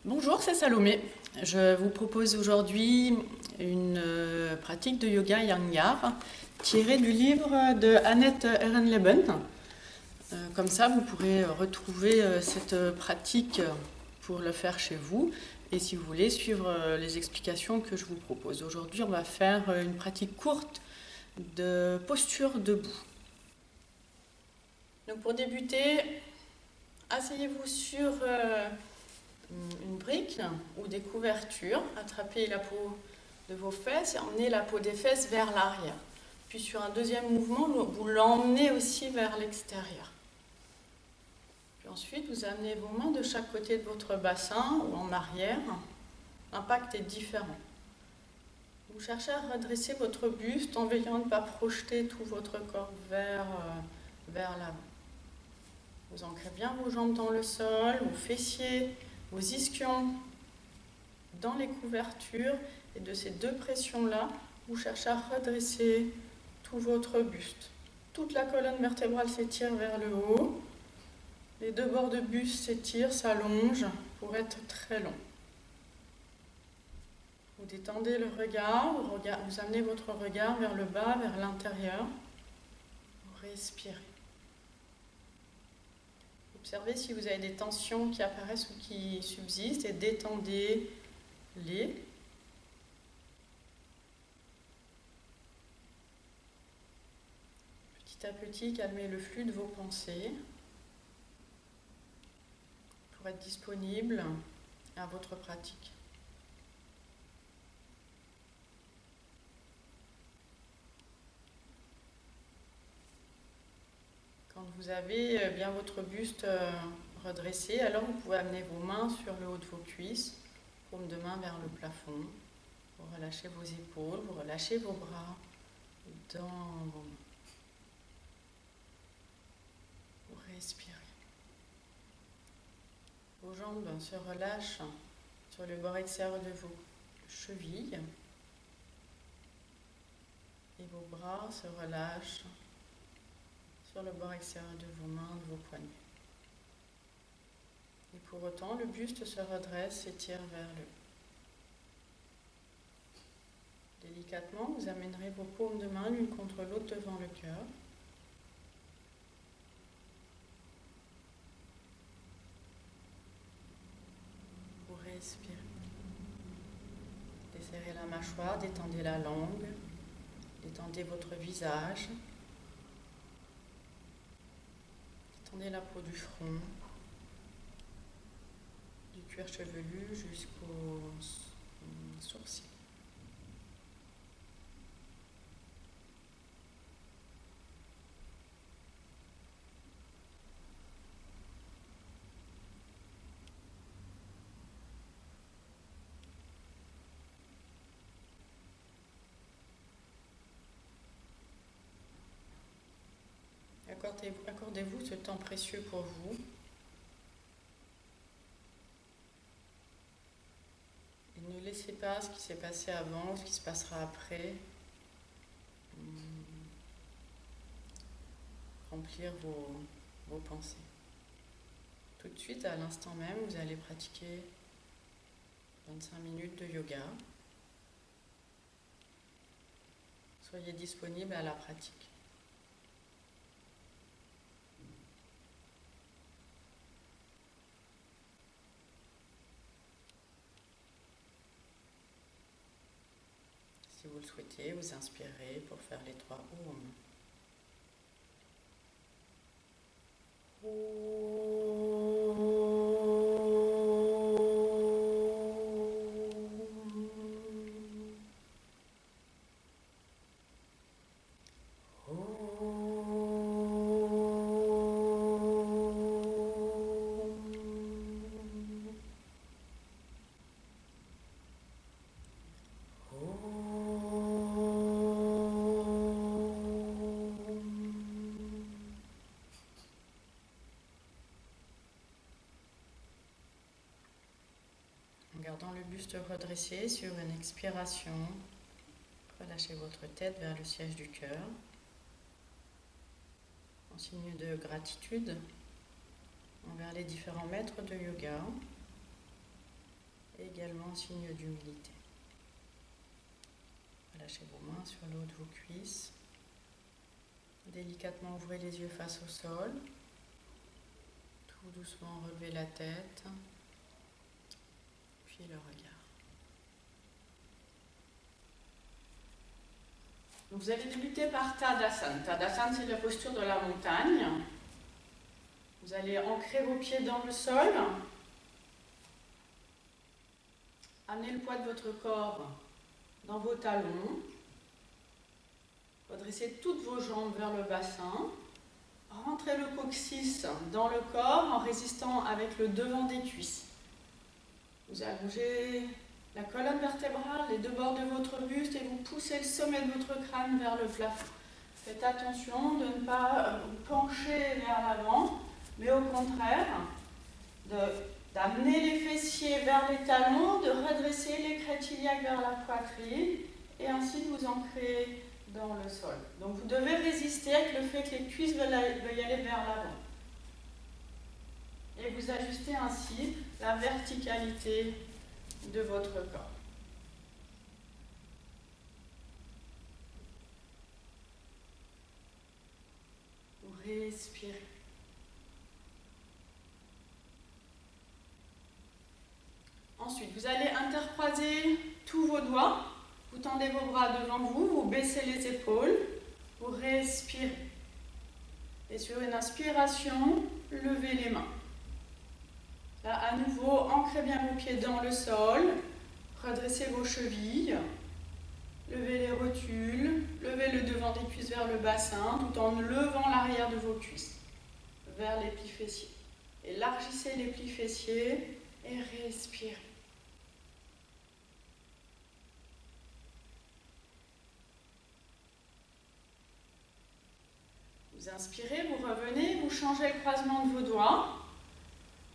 Bonjour, c'est Salomé. Je vous propose aujourd'hui une pratique de yoga Yangyar tirée du livre de Annette Ehrenleben. Comme ça, vous pourrez retrouver cette pratique pour le faire chez vous et si vous voulez suivre les explications que je vous propose. Aujourd'hui, on va faire une pratique courte de posture debout. Donc pour débuter, asseyez-vous sur une brique ou des couvertures, attrapez la peau de vos fesses et emmenez la peau des fesses vers l'arrière. Puis sur un deuxième mouvement, vous l'emmenez aussi vers l'extérieur. Puis ensuite, vous amenez vos mains de chaque côté de votre bassin ou en arrière. L'impact est différent. Vous cherchez à redresser votre buste en veillant à ne pas projeter tout votre corps vers l'avant. Vous ancrez bien vos jambes dans le sol, vos fessiers, vos ischions dans les couvertures, et de ces deux pressions-là, vous cherchez à redresser tout votre buste. Toute la colonne vertébrale s'étire vers le haut, les deux bords de buste s'étirent, s'allongent pour être très longs. Vous détendez le regard, vous amenez votre regard vers le bas, vers l'intérieur, vous respirez. Observez si vous avez des tensions qui apparaissent ou qui subsistent et détendez-les. Petit à petit, calmez le flux de vos pensées pour être disponible à votre pratique. Quand vous avez bien votre buste redressé, alors vous pouvez amener vos mains sur le haut de vos cuisses, paume de main vers le plafond. Vous relâchez vos épaules, vous relâchez vos bras dans vos mains. Vous respirez. Vos jambes se relâchent sur le bord extérieur de vos chevilles et vos bras se relâchent sur le bord extérieur de vos mains, de vos poignets. Et pour autant, le buste se redresse, s'étire vers le haut. Délicatement, vous amènerez vos paumes de main l'une contre l'autre devant le cœur. Vous respirez. Desserrez la mâchoire, détendez la langue, détendez votre visage. Détendez la peau du front, du cuir chevelu jusqu'aux sourcils. Accordez-vous ce temps précieux pour vous. Et ne laissez pas ce qui s'est passé avant ou ce qui se passera après remplir vos pensées. Tout de suite, à l'instant même, vous allez pratiquer 25 minutes de yoga. Soyez disponible à la pratique. Si vous le souhaitez, vous inspirez pour faire les 3 Om. En gardant le buste redressé sur une expiration, relâchez votre tête vers le siège du cœur. En signe de gratitude envers les différents maîtres de yoga. également signe d'humilité. Relâchez vos mains sur le haut de vos cuisses. Délicatement ouvrez les yeux face au sol. Tout doucement relevez la tête. Puis le regard. Donc vous allez débuter par Tadasana. Tadasana, c'est la posture de la montagne. Vous allez ancrer vos pieds dans le sol. Amenez le poids de votre corps dans vos talons. Redressez toutes vos jambes vers le bassin. Rentrez le coccyx dans le corps en résistant avec le devant des cuisses. Vous allongez la colonne vertébrale, les deux bords de votre buste et vous poussez le sommet de votre crâne vers le plafond. Faites attention de ne pas vous pencher vers l'avant, mais au contraire, d'amener les fessiers vers les talons, de redresser les crêtes iliaques vers la poitrine et ainsi de vous ancrer dans le sol. Donc vous devez résister avec le fait que les cuisses veuillent aller vers l'avant. Et vous ajustez ainsi la verticalité de votre corps. Vous respirez. Ensuite, vous allez intercroiser tous vos doigts. Vous tendez vos bras devant vous, vous baissez les épaules, vous respirez. Et sur une inspiration, levez les mains. Là, à nouveau, ancrez bien vos pieds dans le sol, redressez vos chevilles, levez les rotules, levez le devant des cuisses vers le bassin, tout en levant l'arrière de vos cuisses vers les plis fessiers. Élargissez les plis fessiers et respirez. Vous inspirez, vous revenez, vous changez le croisement de vos doigts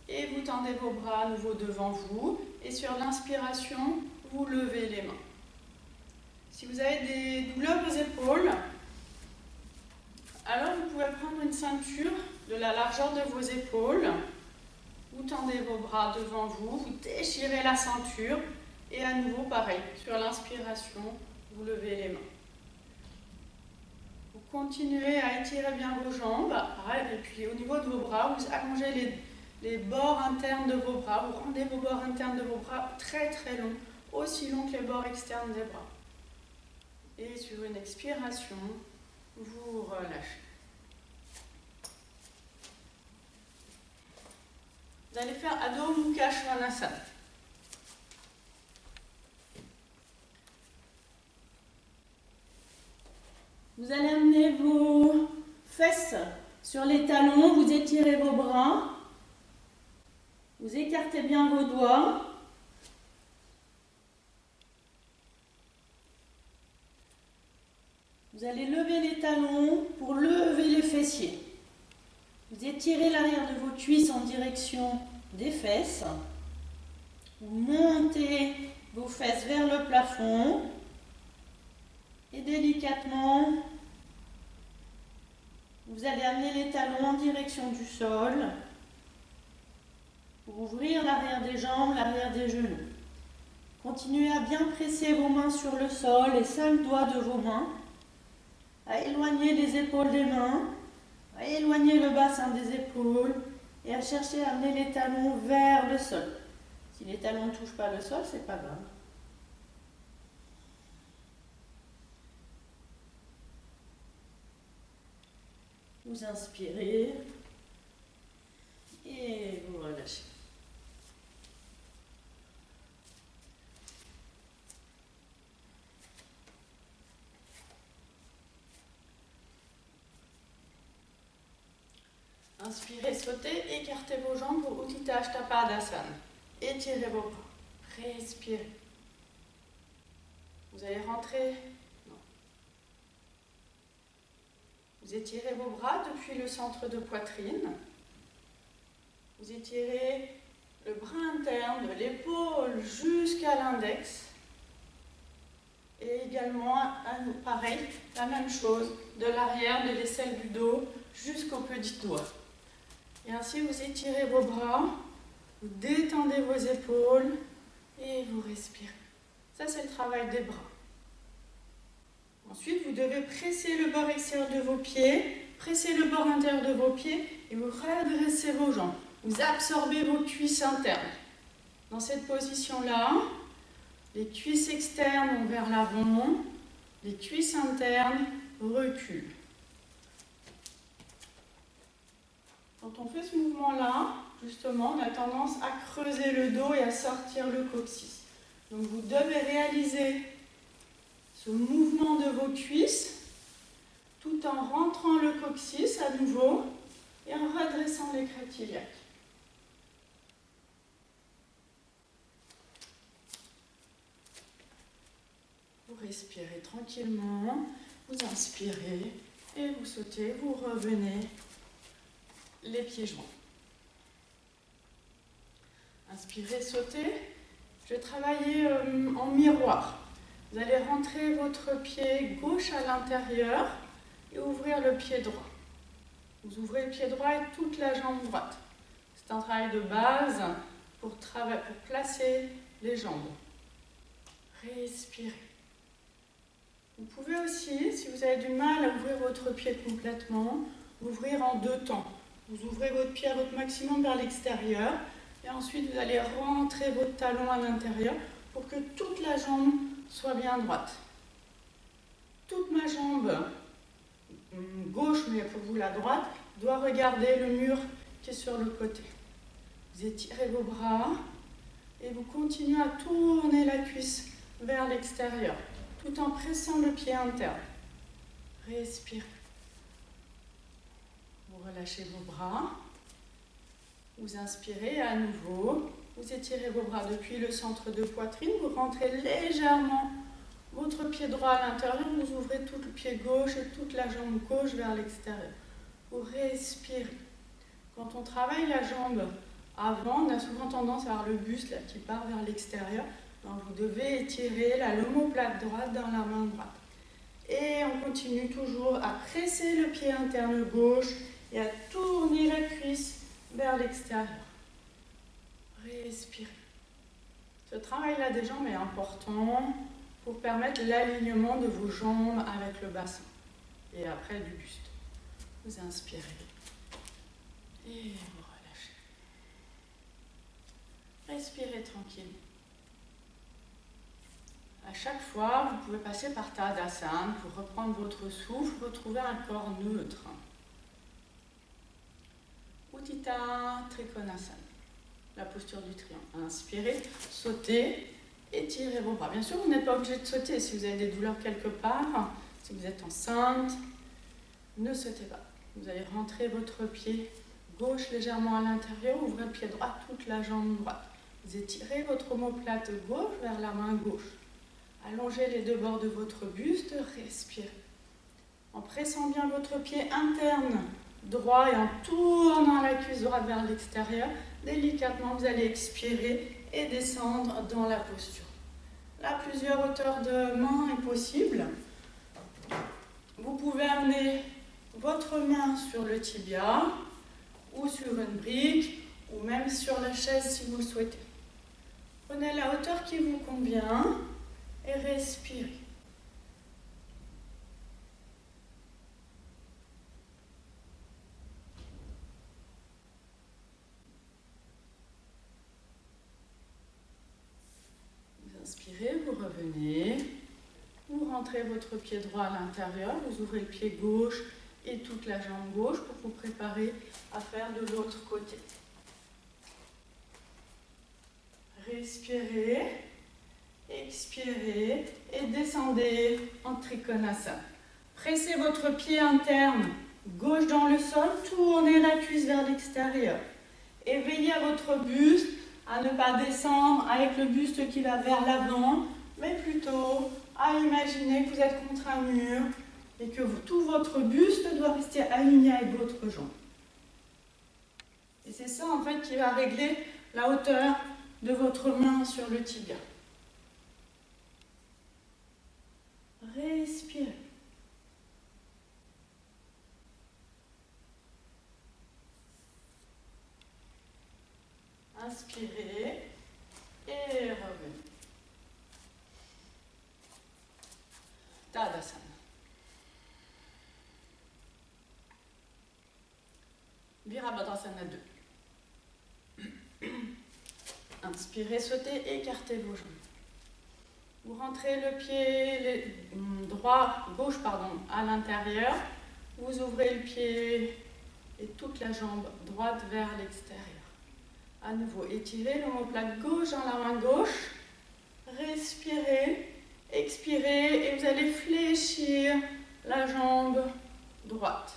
et vous tendez vos bras à nouveau devant vous et sur l'inspiration, vous levez les mains. Si vous avez des douleurs aux épaules, alors vous pouvez prendre une ceinture de la largeur de vos épaules, vous tendez vos bras devant vous, vous déchirez la ceinture et à nouveau pareil, sur l'inspiration, vous levez les mains. Vous continuez à étirer bien vos jambes, et puis au niveau de vos bras, vous allongez les bords internes de vos bras, vous rendez vos bords internes de vos bras très très longs, aussi longs que les bords externes des bras. Et sur une expiration, vous relâchez. Vous allez faire Adho Mukha Svanasana. Vous allez amener vos fesses sur les talons, vous étirez vos bras, vous écartez bien vos doigts. Vous allez lever les talons pour lever les fessiers. Vous étirez l'arrière de vos cuisses en direction des fesses. Vous montez vos fesses vers le plafond. Et délicatement, vous allez amener les talons en direction du sol pour ouvrir l'arrière des jambes, l'arrière des genoux. Continuez à bien presser vos mains sur le sol, les 5 doigts de vos mains, à éloigner les épaules des mains, à éloigner le bassin des épaules et à chercher à amener les talons vers le sol. Si les talons ne touchent pas le sol, c'est pas grave. Vous inspirez et vous relâchez. Inspirez, sautez, écartez vos jambes pour Utthita Padasana. Étirez vos bras. Respirez. Vous allez rentrer. Vous étirez vos bras depuis le centre de poitrine. Vous étirez le bras interne de l'épaule jusqu'à l'index. Et également, pareil, la même chose, de l'arrière de l'aisselle du dos jusqu'au petit doigt. Et ainsi, vous étirez vos bras, vous détendez vos épaules Et vous respirez. Ça, c'est le travail des bras. Ensuite, vous devez presser le bord extérieur de vos pieds, presser le bord intérieur de vos pieds et vous redressez vos jambes. Vous absorbez vos cuisses internes. Dans cette position-là, les cuisses externes vont vers l'avant, les cuisses internes reculent. Quand on fait ce mouvement-là, justement, on a tendance à creuser le dos et à sortir le coccyx. Donc vous devez réaliser ce mouvement de vos cuisses tout en rentrant le coccyx à nouveau et en redressant les crêtes iliaques. Vous respirez tranquillement, vous inspirez et vous sautez, vous revenez les pieds joints. Inspirez, sautez. Je vais travailler en miroir. Vous allez rentrer votre pied gauche à l'intérieur et ouvrir le pied droit. Vous ouvrez le pied droit et toute la jambe droite. C'est un travail de base pour placer les jambes. Respirez. Vous pouvez aussi, si vous avez du mal à ouvrir votre pied complètement, ouvrir en deux temps. Vous ouvrez votre pied à votre maximum vers l'extérieur et ensuite vous allez rentrer votre talon à l'intérieur pour que toute la jambe soit bien droite. Toute ma jambe gauche, mais pour vous la droite, doit regarder le mur qui est sur le côté. Vous étirez vos bras et vous continuez à tourner la cuisse vers l'extérieur, tout en pressant le pied interne. Respirez. Vous relâchez vos bras. Vous inspirez à nouveau. Vous étirez vos bras depuis le centre de poitrine. Vous rentrez légèrement votre pied droit à l'intérieur. Vous ouvrez tout le pied gauche et toute la jambe gauche vers l'extérieur. Vous respirez. Quand on travaille la jambe avant, on a souvent tendance à avoir le buste là, qui part vers l'extérieur. Donc vous devez étirer l'omoplate droite dans la main droite. Et on continue toujours à presser le pied interne gauche et à tourner la cuisse vers l'extérieur. Respirez. Ce travail-là des jambes est important pour permettre l'alignement de vos jambes avec le bassin et après du buste. Vous inspirez et vous relâchez. Respirez tranquille. À chaque fois, vous pouvez passer par Tadasana pour reprendre votre souffle, retrouver un corps neutre. Utthita Trikonasana, la posture du triangle. Inspirez, sautez, étirez vos bras. Bien sûr, vous n'êtes pas obligé de sauter si vous avez des douleurs quelque part. Si vous êtes enceinte, ne sautez pas. Vous allez rentrer votre pied gauche légèrement à l'intérieur, ouvrez le pied droit, toute la jambe droite. Vous étirez votre omoplate gauche vers la main gauche. Allongez les deux bords de votre buste, respirez. En pressant bien votre pied interne droit et en tournant la cuisse droite vers l'extérieur, délicatement vous allez expirer et descendre dans la posture. Là, plusieurs hauteurs de main est possible. Vous pouvez amener votre main sur le tibia ou sur une brique ou même sur la chaise si vous le souhaitez. Prenez la hauteur qui vous convient et respirez. Vous inspirez, vous revenez. Vous rentrez votre pied droit à l'intérieur, vous ouvrez le pied gauche et toute la jambe gauche pour vous préparer à faire de l'autre côté. Respirez, expirez et descendez en Trikonasana. Pressez votre pied interne gauche dans le sol, tournez la cuisse vers l'extérieur. Et veillez à votre buste à ne pas descendre avec le buste qui va vers l'avant, mais plutôt à imaginer que vous êtes contre un mur et que tout votre buste doit rester aligné avec votre jambe. Et c'est ça en fait qui va régler la hauteur de votre main sur le tibia. Respirez. Inspirez et revenez. Virabhadrasana 2. Inspirez, sautez, écartez vos jambes. Vous rentrez le pied gauche à l'intérieur. Vous ouvrez le pied et toute la jambe droite vers l'extérieur. À nouveau, étirez l'omoplate gauche dans la main gauche. Respirez, expirez et vous allez fléchir la jambe droite.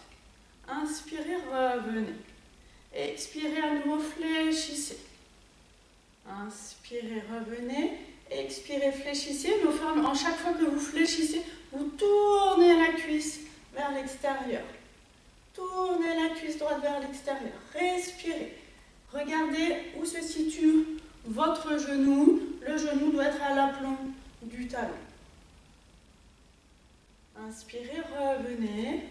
Inspirez, revenez. Expirez à nouveau, fléchissez. Inspirez, revenez. Expirez, fléchissez. En chaque fois que vous fléchissez, vous tournez la cuisse vers l'extérieur. Tournez la cuisse droite vers l'extérieur. Respirez. Regardez où se situe votre genou. Le genou doit être à l'aplomb du talon. Inspirez, revenez.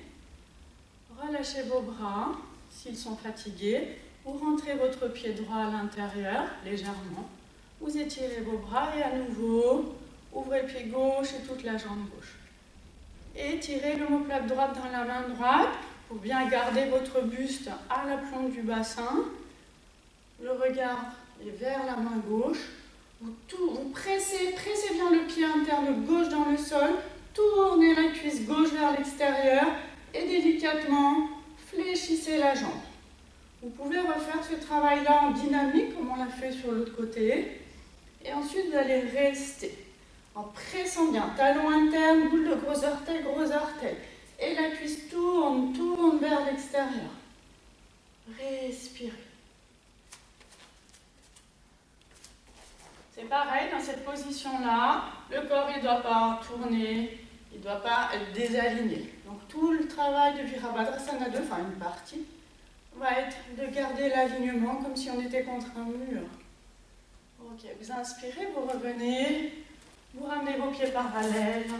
Relâchez vos bras s'ils sont fatigués. Vous rentrez votre pied droit à l'intérieur, légèrement. Vous étirez vos bras et à nouveau, ouvrez le pied gauche et toute la jambe gauche. Étirez l'omoplate droite dans la main droite pour bien garder votre buste à l'aplomb du bassin. Le regard est vers la main gauche. Vous pressez bien le pied interne gauche dans le sol. Tournez la cuisse gauche vers l'extérieur et délicatement fléchissez la jambe. Vous pouvez refaire ce travail-là en dynamique, comme on l'a fait sur l'autre côté. Et ensuite, vous allez rester en pressant bien. Talon interne, boule de gros orteil. Et la cuisse tourne vers l'extérieur. Respirez. C'est pareil, dans cette position-là, le corps ne doit pas tourner, il ne doit pas être désaligné. Donc tout le travail de Virabhadrasana 2, enfin une partie, va être de garder l'alignement comme si on était contre un mur. Ok, vous inspirez, vous revenez, vous ramenez vos pieds parallèles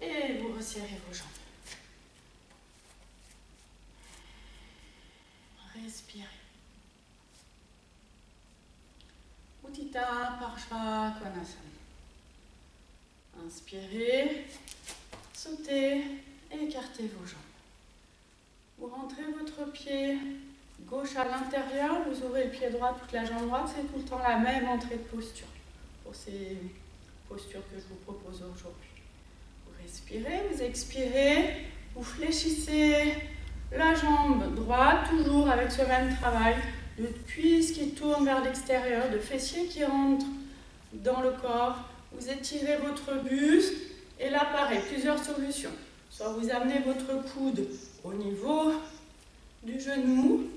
et vous resserrez vos jambes. Respirez. Utthita Parshva Konasana. Inspirez, sautez, écartez vos jambes. Vous rentrez votre pied gauche à l'intérieur, vous ouvrez le pied droit, toute la jambe droite, c'est tout le temps la même entrée de posture pour ces postures que je vous propose aujourd'hui. Vous respirez, vous expirez, vous fléchissez la jambe droite, toujours avec ce même travail de cuisse qui tourne vers l'extérieur, de fessiers qui rentrent dans le corps. Vous étirez votre buste et là, pareil, plusieurs solutions. Soit vous amenez votre coude au niveau du genou,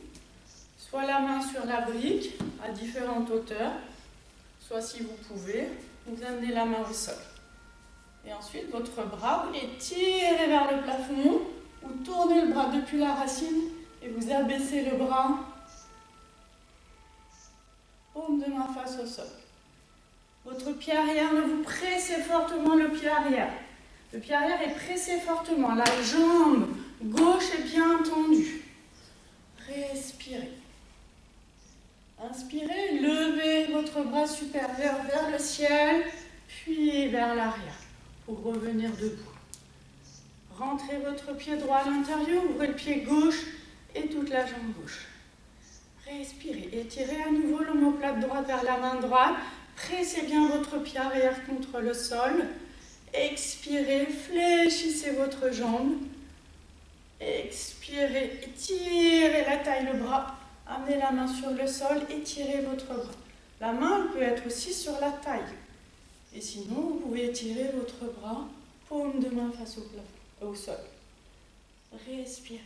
soit la main sur la brique à différentes hauteurs, soit si vous pouvez, vous amenez la main au sol. Et ensuite, votre bras, vous l'étirez vers le plafond, vous tournez le bras depuis la racine et vous abaissez le bras, paume de main face au sol. Votre pied arrière, vous pressez fortement le pied arrière. Le pied arrière est pressé fortement, la jambe gauche est bien tendue. Respirez. Inspirez, levez votre bras supérieur vers le ciel, puis vers l'arrière pour revenir debout. Rentrez votre pied droit à l'intérieur, ouvrez le pied gauche et toute la jambe gauche. Respirez, étirez à nouveau l'omoplate droite vers la main droite, pressez bien votre pied arrière contre le sol. Expirez, fléchissez votre jambe. Expirez, étirez la taille, le bras. Amenez la main sur le sol, étirez votre bras. La main peut être aussi sur la taille. Et sinon, vous pouvez étirer votre bras, paume de main face au sol. Respirez.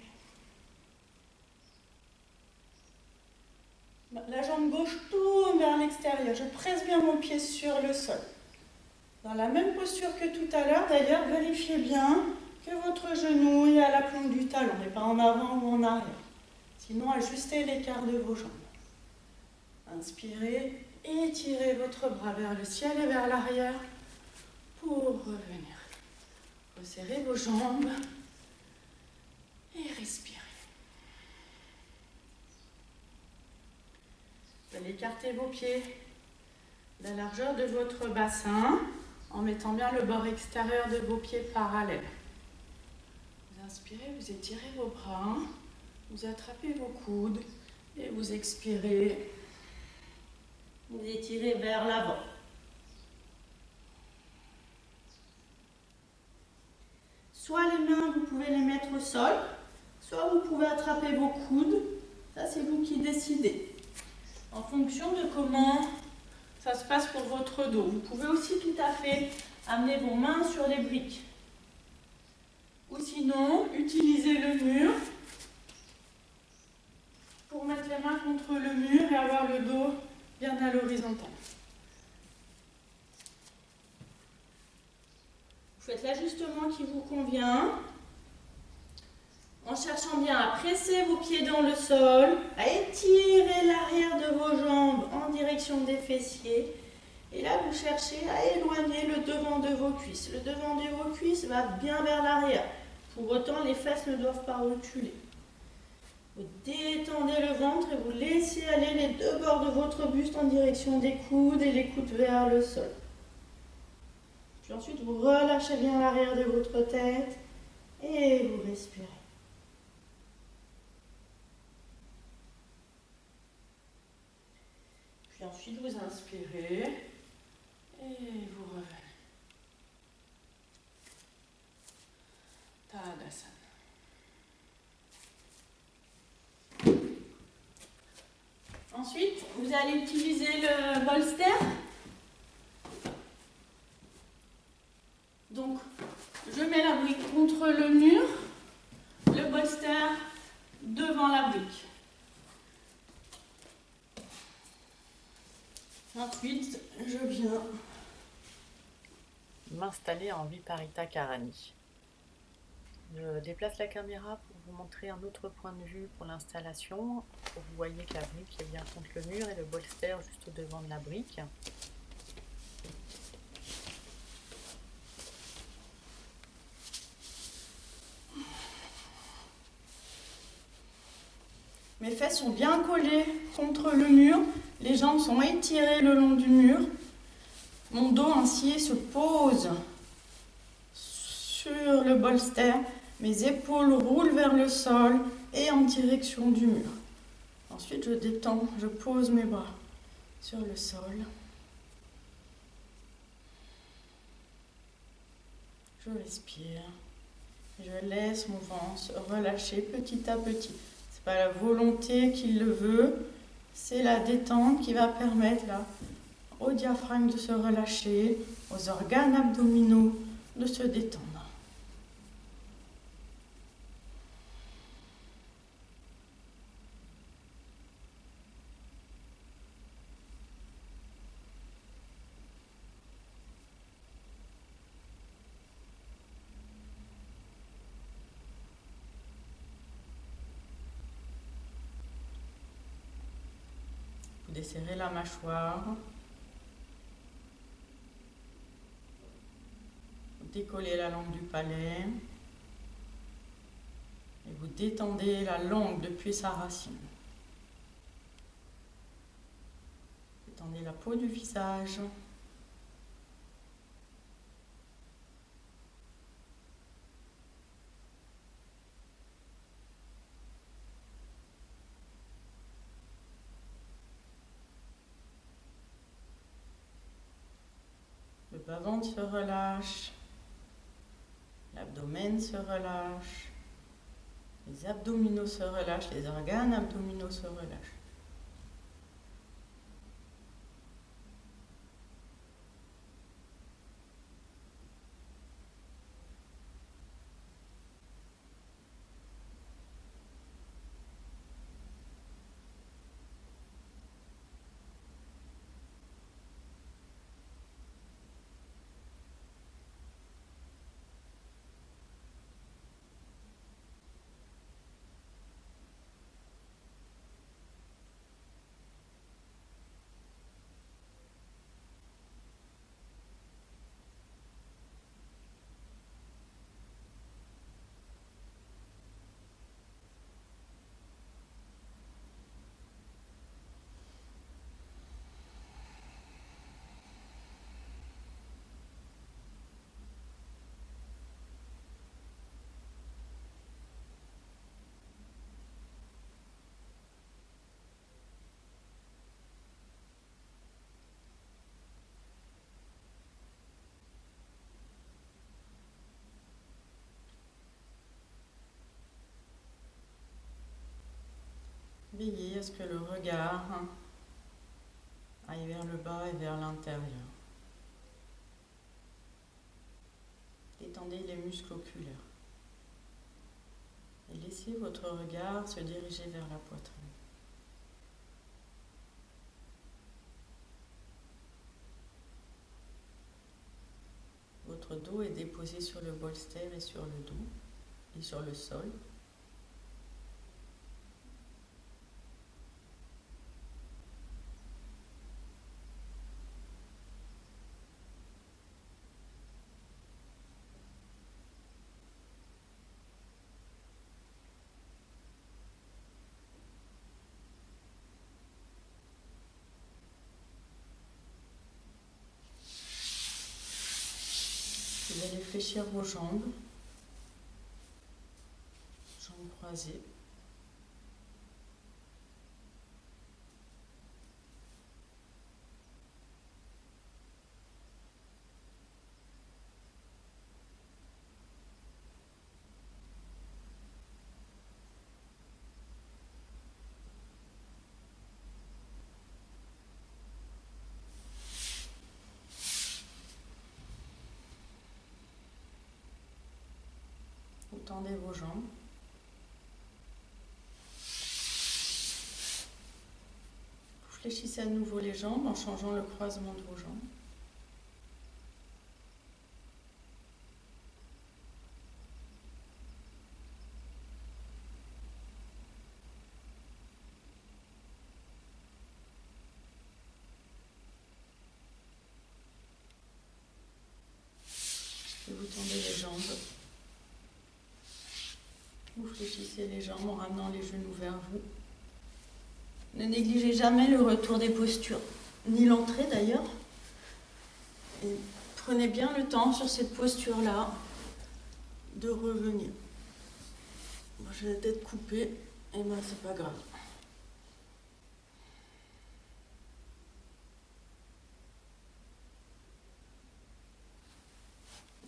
La jambe gauche tourne vers l'extérieur. Je presse bien mon pied sur le sol. Dans la même posture que tout à l'heure, d'ailleurs, vérifiez bien que votre genou est à l'aplomb du talon et pas en avant ou en arrière. Sinon, ajustez l'écart de vos jambes. Inspirez, étirez votre bras vers le ciel et vers l'arrière pour revenir. Resserrez vos jambes et respirez. Vous allez écarter vos pieds de la largeur de votre bassin en mettant bien le bord extérieur de vos pieds parallèles. Vous inspirez, vous étirez vos bras, vous attrapez vos coudes Et vous expirez. Vous étirez vers l'avant. Soit les mains, vous pouvez les mettre au sol, soit vous pouvez attraper vos coudes. Ça, c'est vous qui décidez. En fonction de comment ça se passe pour votre dos. Vous pouvez aussi tout à fait amener vos mains sur les briques. Ou sinon, utilisez le mur pour mettre les mains contre le mur et avoir le dos bien à l'horizontale. Vous faites l'ajustement qui vous convient, en cherchant bien à presser vos pieds dans le sol, à étirer l'arrière de vos jambes en direction des fessiers. Et là, vous cherchez à éloigner le devant de vos cuisses. Le devant de vos cuisses va bien vers l'arrière. Pour autant, les fesses ne doivent pas reculer. Vous détendez le ventre et vous laissez aller les deux bords de votre buste en direction des coudes et les coudes vers le sol. Puis ensuite, vous relâchez bien l'arrière de votre tête et vous respirez. Puis ensuite, vous inspirez et vous revenez. Tadasana. Ensuite, vous allez utiliser le bolster. Donc, je mets la brique contre le mur, le bolster devant la brique. Ensuite, je viens m'installer en Viparita Karani. Je déplace la caméra pour vous montrer un autre point de vue pour l'installation. Vous voyez que la brique est bien contre le mur et le bolster juste au devant de la brique. Mes fesses sont bien collées contre le mur, les jambes sont étirées le long du mur. Mon dos ainsi se pose sur le bolster, mes épaules roulent vers le sol et en direction du mur. Ensuite, je détends, je pose mes bras sur le sol. Je respire, je laisse mon ventre se relâcher petit à petit. C'est pas la volonté qui le veut, c'est la détente qui va permettre là, au diaphragme de se relâcher, aux organes abdominaux de se détendre. Vous desserrez la mâchoire. Vous décollez la langue du palais. Et vous détendez la langue depuis sa racine. Détendez la peau du visage. Le bas-ventre se relâche. L'abdomen se relâche. Les abdominaux se relâchent, les organes abdominaux se relâchent. ce que le regard aille vers le bas et vers l'intérieur. Détendez les muscles oculaires. Et laissez votre regard se diriger vers la poitrine. Votre dos est déposé sur le bolster et sur le dos et sur le sol. Vous allez fléchir vos jambes croisées. Vous tendez vos jambes. Vous fléchissez à nouveau les jambes en changeant le croisement de vos jambes. Et vous tendez les jambes. Vous fléchissez les jambes en ramenant les genoux vers vous. Ne négligez jamais le retour des postures, ni l'entrée d'ailleurs. Et prenez bien le temps sur cette posture-là de revenir. Bon, j'ai la tête coupée, et ben c'est pas grave.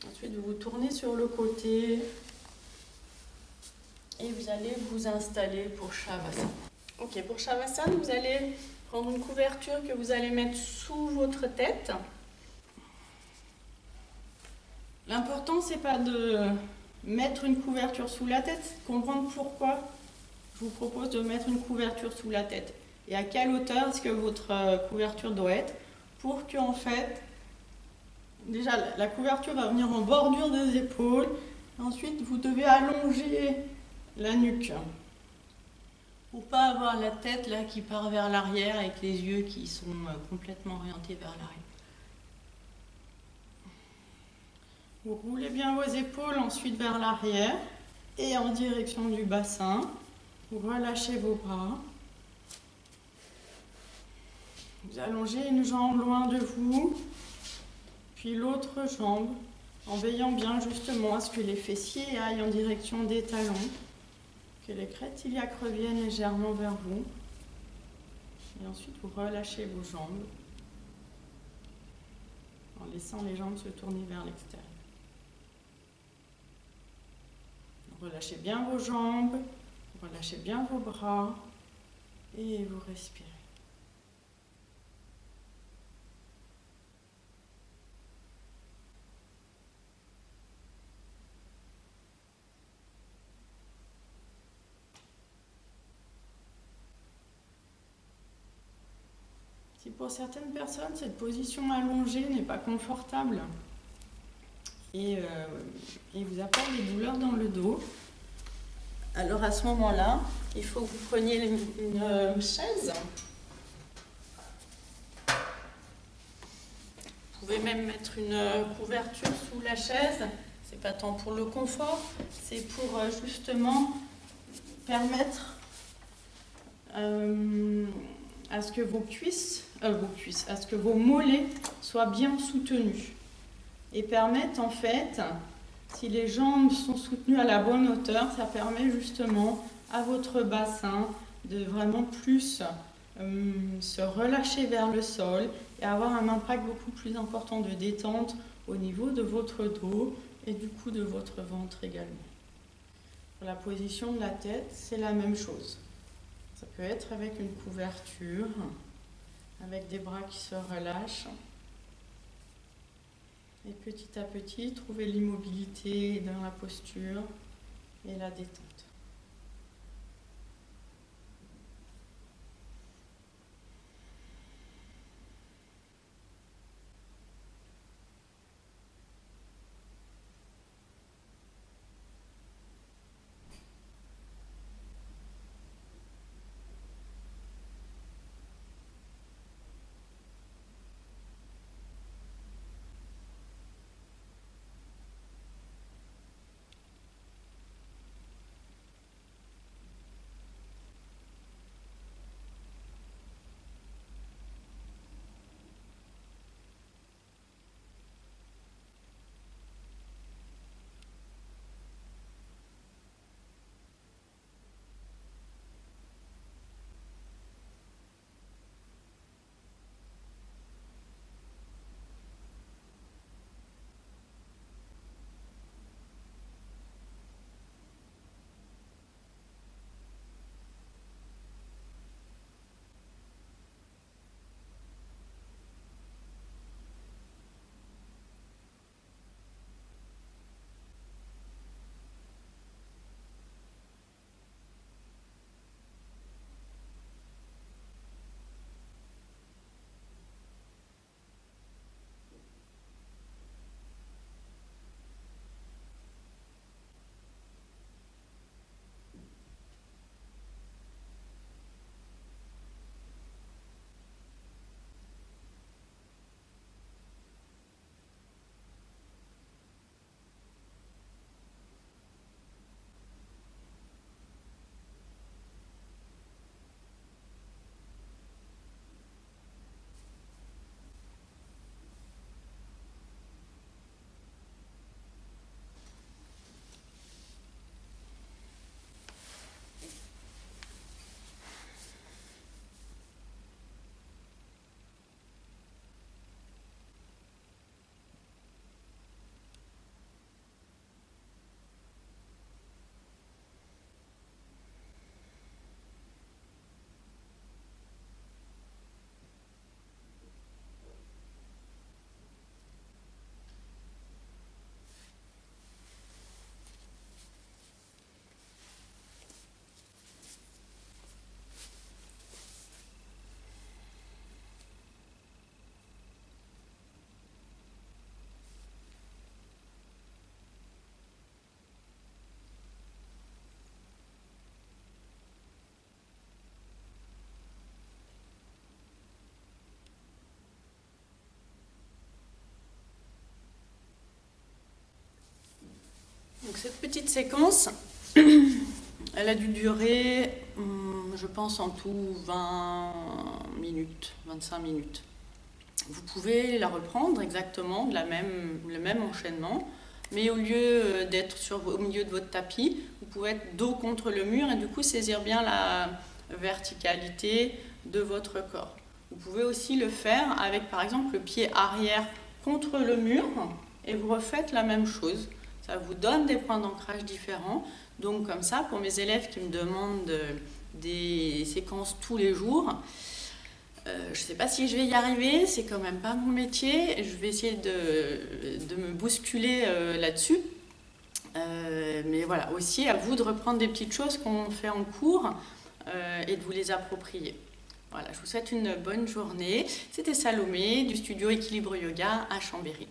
Ensuite, vous vous tournez sur le côté et vous allez vous installer pour Shavasana. Ok, pour Shavasana, vous allez prendre une couverture que vous allez mettre sous votre tête. L'important, c'est pas de mettre une couverture sous la tête, c'est de comprendre pourquoi je vous propose de mettre une couverture sous la tête et à quelle hauteur est-ce que votre couverture doit être pour que, en fait, déjà la couverture va venir en bordure des épaules. Ensuite, vous devez allonger la nuque pour pas avoir la tête là qui part vers l'arrière avec les yeux qui sont complètement orientés vers l'arrière. Vous roulez bien vos épaules ensuite vers l'arrière et en direction du bassin. Vous relâchez vos bras. Vous allongez une jambe loin de vous, puis l'autre jambe, en veillant bien justement à ce que les fessiers aillent en direction des talons, que les crêtes iliaques reviennent légèrement vers vous. Et ensuite, vous relâchez vos jambes en laissant les jambes se tourner vers l'extérieur. Relâchez bien vos jambes, relâchez bien vos bras et vous respirez. Si pour certaines personnes, cette position allongée n'est pas confortable et vous apporte des douleurs dans le dos, alors à ce moment-là, il faut que vous preniez une chaise. Vous pouvez même mettre une couverture sous la chaise. C'est pas tant pour le confort, c'est pour justement permettre à ce que vos cuisses, à ce que vos mollets soient bien soutenus et permettent en fait, si les jambes sont soutenues à la bonne hauteur, ça permet justement à votre bassin de vraiment plus se relâcher vers le sol et avoir un impact beaucoup plus important de détente au niveau de votre dos et du coup de votre ventre également. Pour la position de la tête, c'est la même chose. Ça peut être avec une couverture, avec des bras qui se relâchent. Et petit à petit, trouver l'immobilité dans la posture et la détente. Donc cette petite séquence, elle a dû durer, je pense en tout 20 minutes, 25 minutes. Vous pouvez la reprendre exactement, le même enchaînement, mais au lieu d'être au milieu de votre tapis, vous pouvez être dos contre le mur et du coup saisir bien la verticalité de votre corps. Vous pouvez aussi le faire avec par exemple le pied arrière contre le mur et vous refaites la même chose. Ça vous donne des points d'ancrage différents. Donc comme ça, pour mes élèves qui me demandent des séquences tous les jours, je ne sais pas si je vais y arriver, c'est quand même pas mon métier. Je vais essayer de me bousculer là-dessus. Mais voilà, aussi à vous de reprendre des petites choses qu'on fait en cours et de vous les approprier. Voilà, je vous souhaite une bonne journée. C'était Salomé du studio Équilibre Yoga à Chambéry.